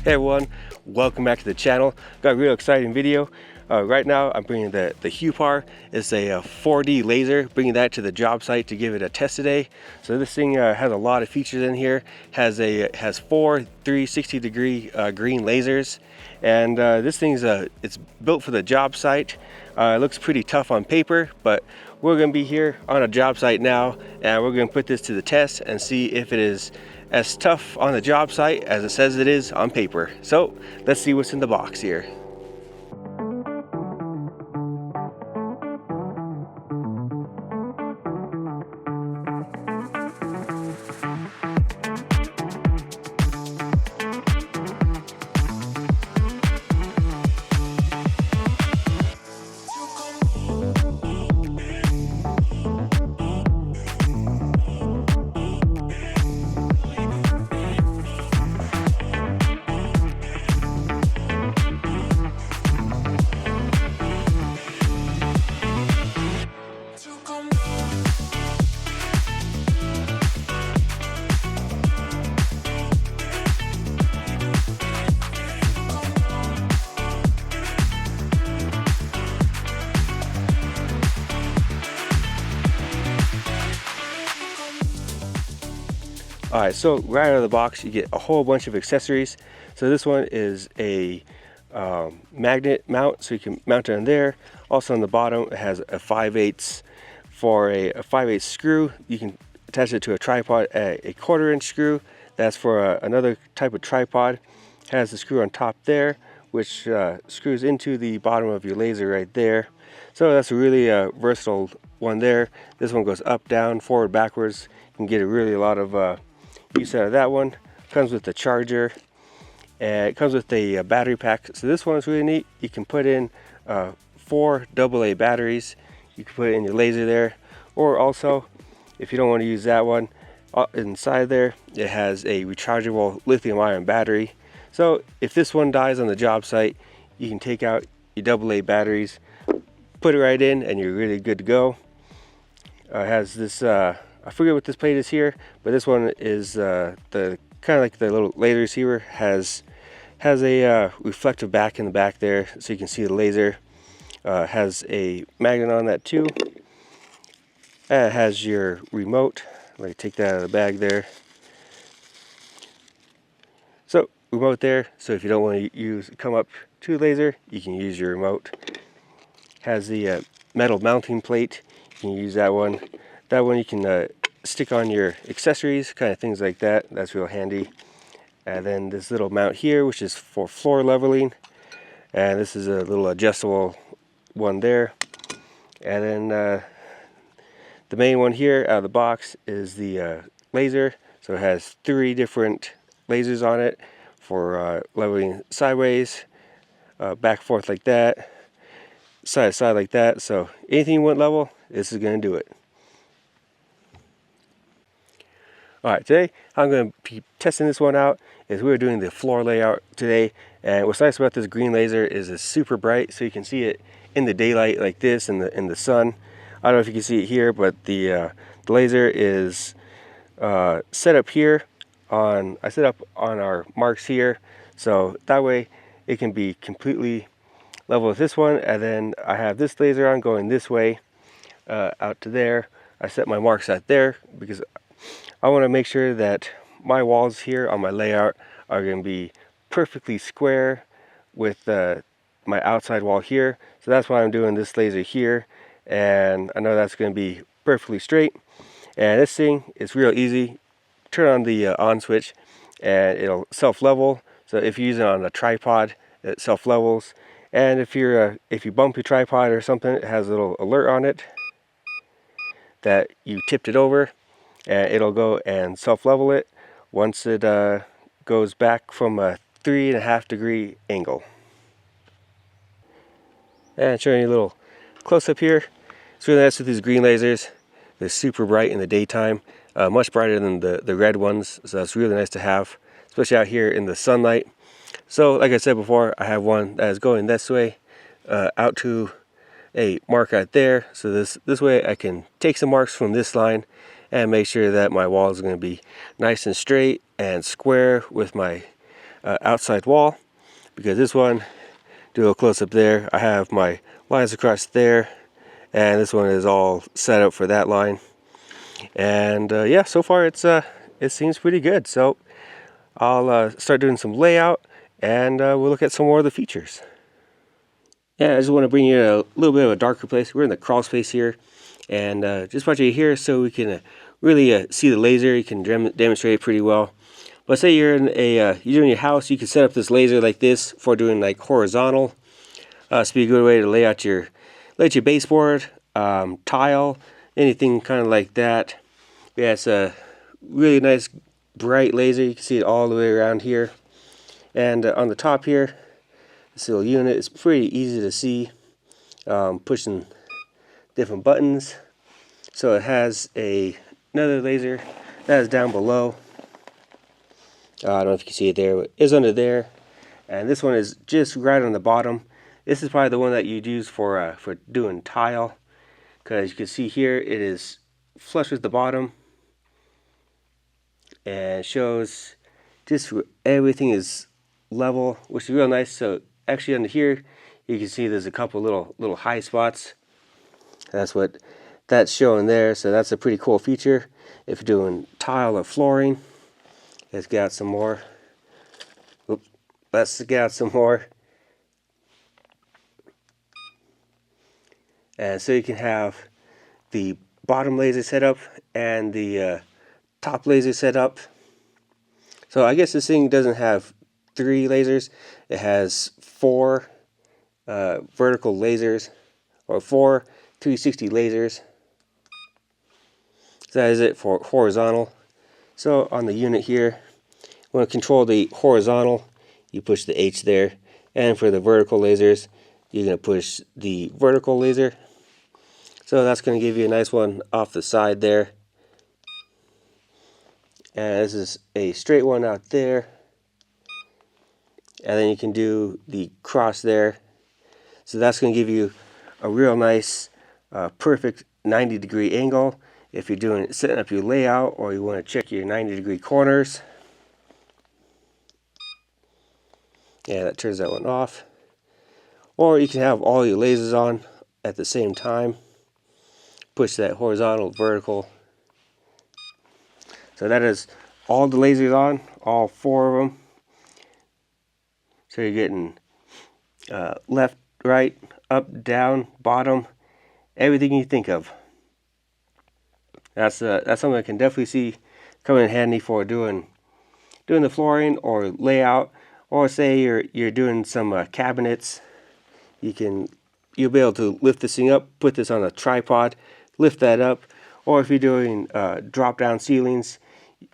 Hey everyone, welcome back to the channel. Got a real exciting video. Right now I'm bringing the Huepar. It's a 4D laser, bringing that to the job site to give it a test today. So this thing has a lot of features in here. Has four 360-degree green lasers, and this thing's it's built for the job site. It looks pretty tough on paper, but we're going to be here on a job site now, and we're going to put this to the test and see if it is as tough on the job site as it says it is on paper. So let's see what's in the box here. Alright, so right out of the box you get a whole bunch of accessories. So this one is a magnet mount, so you can mount it on there. Also on the bottom it has a 5/8 for a 5/8 screw. You can attach it to a tripod, a 1/4-inch screw. That's for another type of tripod. It has the screw on top there, which screws into the bottom of your laser right there. So that's a really versatile one there. This one goes up, down, forward, backwards. You can get a lot of use out of that one. Comes with the charger, and it comes with a battery pack. So this one's really neat. You can put in 4 AA batteries. You can put it in your laser there, or also if you don't want to use that one, inside there it has a rechargeable lithium-ion battery. So if this one dies on the job site, you can take out your AA batteries, put it right in, and you're really good to go. It has this I forget what this plate is here, but this one is the kind of like the little laser receiver. Has a reflective back in the back there, so you can see the laser. Has a magnet on that too. And it has your remote. Let me take that out of the bag there. So remote there. So if you don't want to come up to the laser, you can use your remote. Has the metal mounting plate. You can use that one. That one you can stick on your accessories, kind of things like that. That's real handy. And then this little mount here, which is for floor leveling. And this is a little adjustable one there. And then the main one here out of the box is the laser. So it has 3 different lasers on it for leveling sideways, back and forth like that, side to side like that. So anything you want level, this is going to do it. Alright, today I'm going to be testing this one out. We're doing the floor layout today, and what's nice about this green laser is it's super bright, so you can see it in the daylight like this, in the sun. I don't know if you can see it here, but the laser is set up here I set up on our marks here, so that way it can be completely level with this one. And then I have this laser on going this way out to there. I set my marks out there because I want to make sure that my walls here on my layout are going to be perfectly square with my outside wall here. So that's why I'm doing this laser here, and I know that's going to be perfectly straight. And this thing is real easy. Turn on the on switch and it'll self-level. So if you use it on a tripod, it self-levels. And if you bump your tripod or something, it has a little alert on it that you tipped it over, and it'll go and self-level it once it goes back from a 3.5-degree angle. And showing you a little close-up here. It's really nice with these green lasers. They're super bright in the daytime, much brighter than the red ones, so that's really nice to have, especially out here in the sunlight. So like I said before, I have one that is going this way out to a mark right there. So this way I can take some marks from this line and make sure that my wall is going to be nice and straight and square with my outside wall, because this one, do a close-up there, I have my lines across there, and this one is all set up for that line. And yeah, so far it seems pretty good. So I'll start doing some layout, and we'll look at some more of the features. Yeah, I just want to bring you a little bit of a darker place. We're in the crawl space here, and just brought you here so we can really see the laser. You can demonstrate it pretty well. But say you're in you're in your house, you can set up this laser like this for doing like horizontal. This would be a good way to lay out your baseboard, tile, anything kind of like that. Yeah, it's a really nice bright laser. You can see it all the way around here. And on the top here, this little unit is pretty easy to see, pushing different buttons. So it has another laser that is down below. I don't know if you can see it there, but it's under there. And this one is just right on the bottom. This is probably the one that you'd use for doing tile, because you can see here it is flush with the bottom and shows just everything is level, which is real nice. So actually under here you can see there's a couple little high spots. That's what that's showing there. So that's a pretty cool feature if you're doing tile or flooring. Let's get out some more. Oops. Let's get out some more. And so you can have the bottom laser set up and the top laser set up. So I guess this thing doesn't have 3 lasers. It has 4 vertical lasers, or 4 360 lasers. So that is it for horizontal. So on the unit here, you want to control the horizontal, you push the H there. And for the vertical lasers, you're going to push the vertical laser. So that's going to give you a nice one off the side there. And this is a straight one out there. And then you can do the cross there. So that's going to give you a real nice, perfect 90-degree angle if you're setting up your layout, or you want to check your 90-degree corners. Yeah, that turns that one off. Or you can have all your lasers on at the same time. Push that horizontal, vertical. So that is all the lasers on, all 4 of them. So you're getting left, right, up, down, bottom, everything you think of. That's something I can definitely see coming in handy for doing the flooring or layout, or say you're doing some cabinets. You'll be able to lift this thing up, put this on a tripod, lift that up. Or if you're doing drop-down ceilings,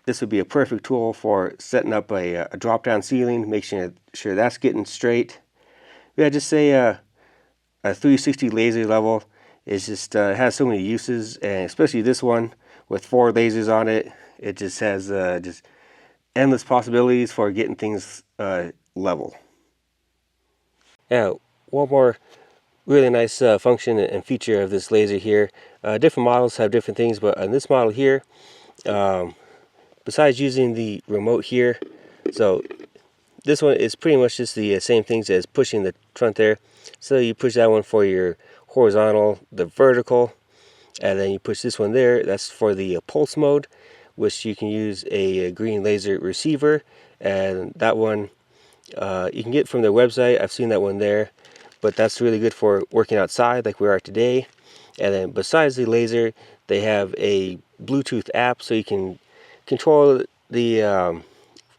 this would be a perfect tool for setting up a drop-down ceiling, make sure that's getting straight. Yeah, just say a 360 laser level is just has so many uses, and especially this one with 4 lasers on it, it just has just endless possibilities for getting things level. Yeah, one more really nice function and feature of this laser here. Different models have different things, but on this model here, besides using the remote here, so this one is pretty much just the same things as pushing the front there. So you push that one for your horizontal, the vertical, and then you push this one there. That's for the pulse mode, which you can use a green laser receiver, and that one you can get from their website. I've seen that one there, but that's really good for working outside like we are today. And then besides the laser, they have a Bluetooth app, so you can control the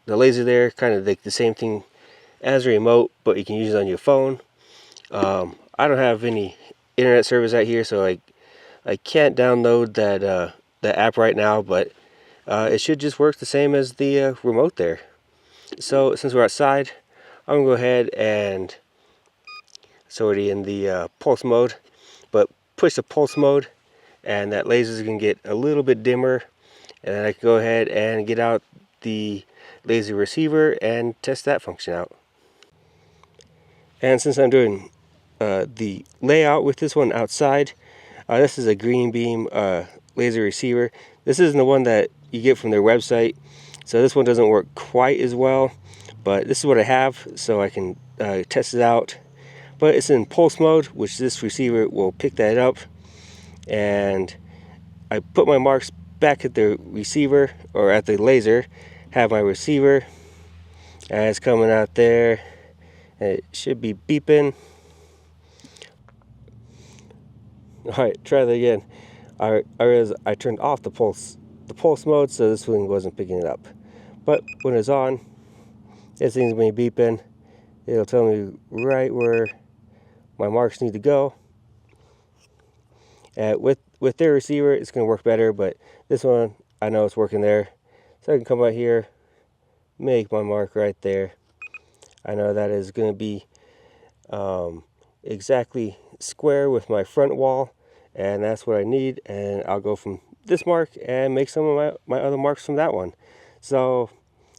laser there, kind of like the same thing as a remote, but you can use it on your phone. I don't have any internet service out here, so I can't download that app right now, but it should just work the same as the remote there. So since we're outside, I'm gonna go ahead and it's already in the pulse mode, but push the pulse mode, and that laser is gonna get a little bit dimmer, and then I can go ahead and get out the laser receiver and test that function out. And since I'm doing the layout with this one outside, this is a green beam laser receiver. This isn't the one that you get from their website, so this one doesn't work quite as well, but this is what I have, so I can test it out. But it's in pulse mode, which this receiver will pick that up, and I put my marks back at the receiver, or at the laser, have my receiver, and it's coming out there, and it should be beeping. Alright, try that again. I realized I turned off the pulse mode, so this thing wasn't picking it up. But when it's on, this thing's going to be beeping. It'll tell me right where my marks need to go. With their receiver, it's going to work better, but this one, I know it's working there. So I can come out here, make my mark right there. I know that is going to be exactly square with my front wall, and that's what I need. And I'll go from this mark and make some of my other marks from that one. So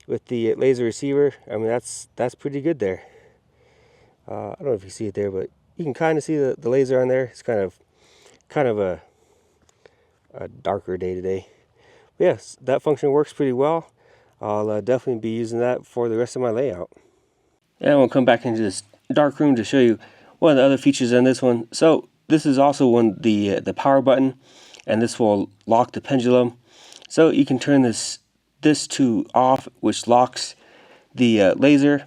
with the laser receiver, I mean, that's pretty good there. I don't know if you see it there, but you can kind of see the laser on there. It's kind of a darker day today. But yes, that function works pretty well. I'll definitely be using that for the rest of my layout. And we'll come back into this dark room to show you one of the other features on this one. So this is also the power button, and this will lock the pendulum. So you can turn this to off, which locks the laser.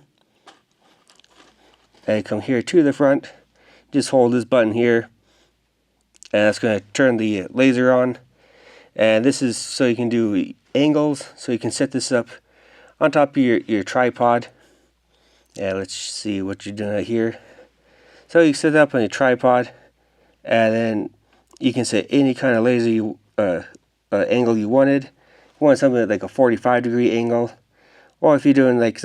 And come here to the front. Just hold this button here, and that's going to turn the laser on. And this is so you can do angles, so you can set this up on top of your tripod. And let's see what you're doing here. So you set it up on your tripod, and then you can set any kind of laser angle you wanted. You want something like a 45-degree angle, or if you're doing like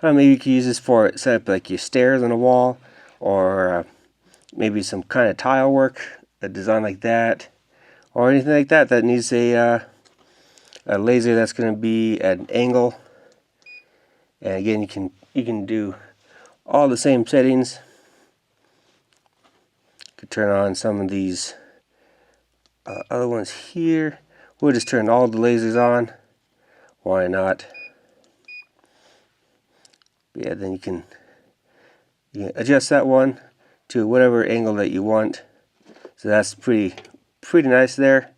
maybe you could use this for set up like your stairs on a wall, or maybe some kind of tile work, a design like that, or anything like that that needs a laser that's going to be at an angle. And again, you can do all the same settings. You could turn on some of these other ones here. We'll just turn all the lasers on. Why not? Yeah, then you can adjust that one to whatever angle that you want. So that's pretty nice there.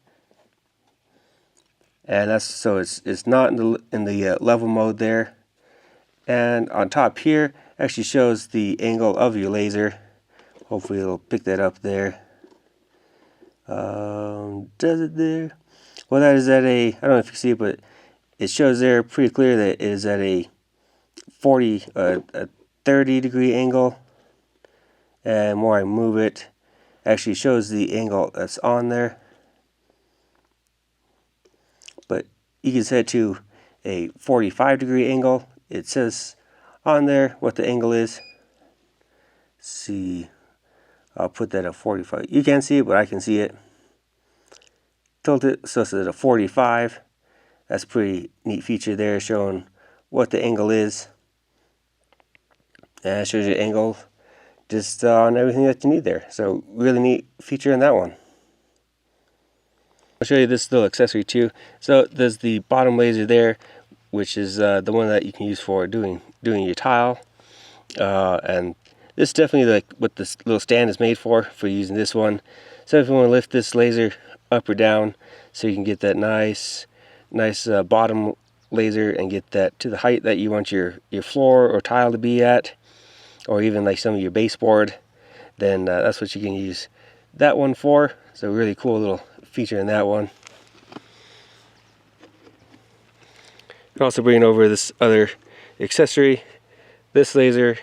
And that's so it's not in the level mode there. And on top here actually shows the angle of your laser. Hopefully it'll pick that up there. Does it there? Well, that is at I don't know if you can see it, but it shows there pretty clear that it is at a 30-degree angle. And the more I move it, actually shows the angle that's on there. But you can set to a 45-degree angle. It says on there what the angle is. Let's see, I'll put that at 45. You can't see it, but I can see it. Tilt it so it's at a 45. That's a pretty neat feature there, showing what the angle is. And it shows you the angle just on everything that you need there. So really neat feature in that one. I'll show you this little accessory too. So there's the bottom laser there, which is the one that you can use for doing your tile. And this is definitely like what this little stand is made for using this one. So if you want to lift this laser up or down, so you can get that nice bottom laser and get that to the height that you want your floor or tile to be at, or even like some of your baseboard, then that's what you can use that one for. So really cool little feature in that one. Also bringing over this other accessory, this laser.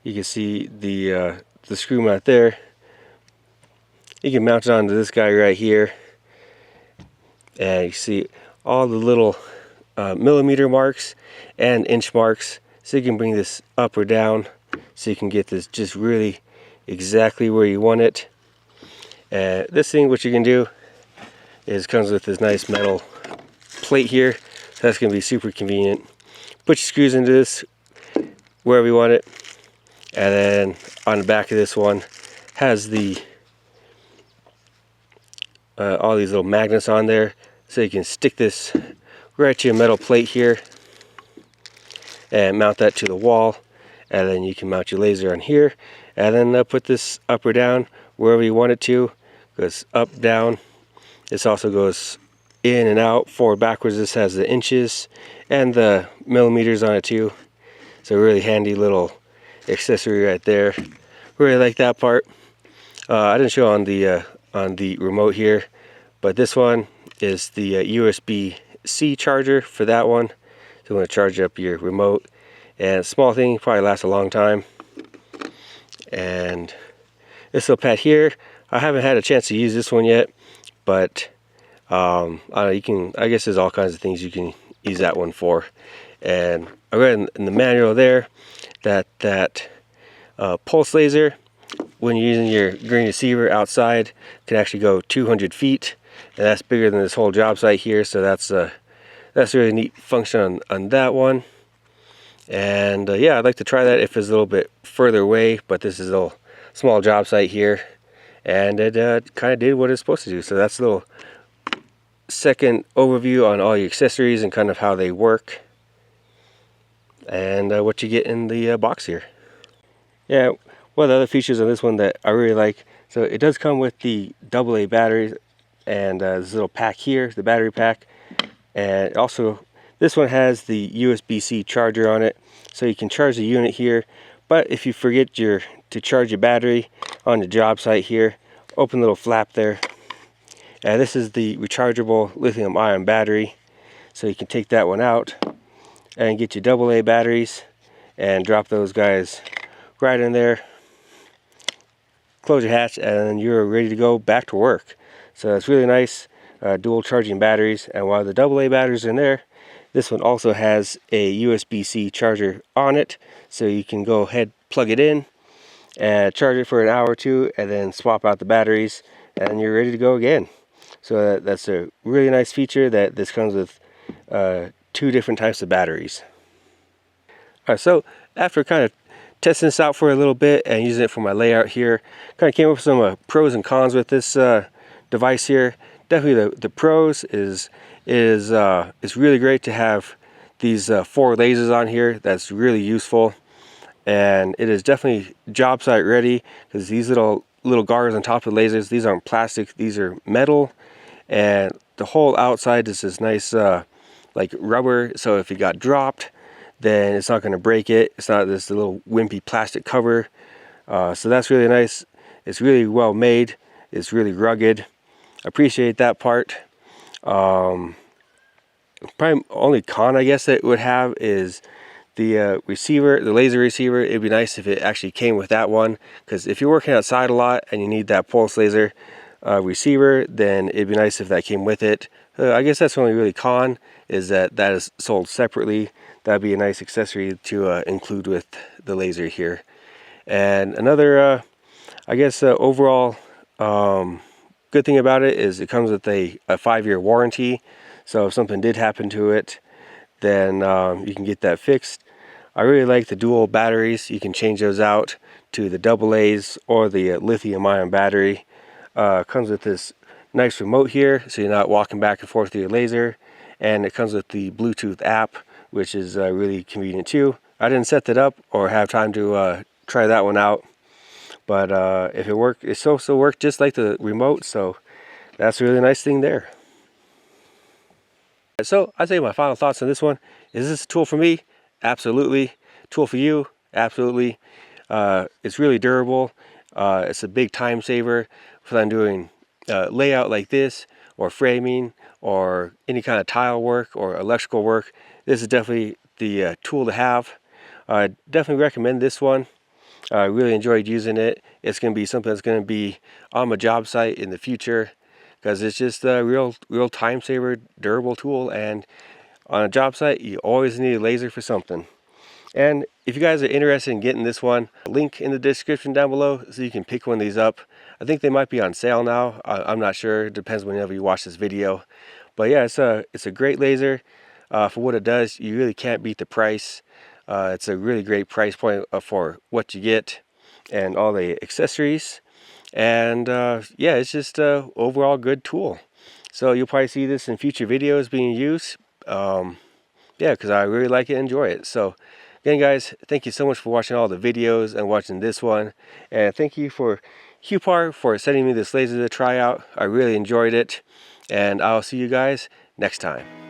You can see the screw mount there. You can mount it onto this guy right here, and you see all the little millimeter marks and inch marks, so you can bring this up or down, so you can get this just really exactly where you want it. And this thing, what you can do is comes with this nice metal plate here, so that's going to be super convenient. Put your screws into this wherever you want it, and then on the back of this one has the all these little magnets on there, so you can stick this right to your metal plate here. and mount that to the wall, and then you can mount your laser on here, and then put this up or down wherever you want it to. Goes up, down. This also goes in and out, forward, backwards. This has the inches and the millimeters on it too. So really handy little accessory right there. Really like that part. I didn't show on the remote here, but this one is the USB-C charger for that one. So you want to charge up your remote. And small thing, probably lasts a long time. And this little pad here, I haven't had a chance to use this one yet, but I don't know, you can, I guess there's all kinds of things you can use that one for. And I read in the manual there that pulse laser, when you're using your green receiver outside, can actually go 200 feet, and that's bigger than this whole job site here. So that's a really neat function on that one. And yeah, I'd like to try that if it's a little bit further away, but this is a little small job site here, and it kind of did what it's supposed to do. So that's a little second overview on all your accessories and kind of how they work, and what you get in the box here. Yeah, one of the other features on this one that I really like, so it does come with the AA batteries and this little pack here, the battery pack, and also this one has the USB-C charger on it, so you can charge the unit here. But if you forget to charge your battery on the job site here, open the little flap there, and this is the rechargeable lithium-ion battery, so you can take that one out and get your AA batteries and drop those guys right in there, close your hatch, and then you're ready to go back to work. So it's really nice, dual charging batteries. And while the AA batteries are in there, this one also has a USB-C charger on it, so you can go ahead, plug it in, and charge it for an hour or two, and then swap out the batteries, and you're ready to go again. So that's a really nice feature, that this comes with 2 different types of batteries. Alright, so after kind of testing this out for a little bit and using it for my layout here, kind of came up with some pros and cons with this device here. Definitely the pros is it's really great to have these 4 lasers on here. That's really useful, and it is definitely job site ready, because these little guards on top of the lasers, these aren't plastic, these are metal, and the whole outside is this nice like rubber, so if it got dropped, then it's not going to break it. It's not this little wimpy plastic cover. So that's really nice. It's really well made. It's really rugged. I appreciate that part. Probably only con, I guess, that it would have is the receiver, the laser receiver. It'd be nice if it actually came with that one, because if you're working outside a lot and you need that pulse laser receiver, then it'd be nice if that came with it. I guess that's the only really con, is that is sold separately. That'd be a nice accessory to include with the laser here. And another, I guess, overall good thing about it is it comes with a 5-year warranty. So if something did happen to it, then you can get that fixed. I really like the dual batteries. You can change those out to the AA's or the lithium-ion battery. Comes with this nice remote here, so you're not walking back and forth with your laser. And it comes with the Bluetooth app, which is really convenient too. I didn't set that up or have time to try that one out, but if it worked, it still worked just like the remote, so that's a really nice thing there. So I'd say my final thoughts on this one: is this a tool for me? Absolutely. Tool for you? Absolutely. It's really durable. It's a big time saver when I'm doing layout like this, or framing, or any kind of tile work or electrical work. This is definitely the tool to have. I definitely recommend this one. I really enjoyed using it. It's going to be something that's going to be on my job site in the future, because it's just a real time saver, durable tool. And on a job site, you always need a laser for something. And if you guys are interested in getting this one, link in the description down below so you can pick one of these up. I think they might be on sale now. I'm not sure. It depends whenever you watch this video. But yeah, it's a great laser. For what it does, you really can't beat the price. It's a really great price point for what you get and all the accessories. And yeah, it's just a overall good tool. So you'll probably see this in future videos being used. yeah, because I really like it and enjoy it. So again, guys, thank you so much for watching all the videos and watching this one. And thank you for Huepar for sending me this laser to try out. I really enjoyed it. And I'll see you guys next time.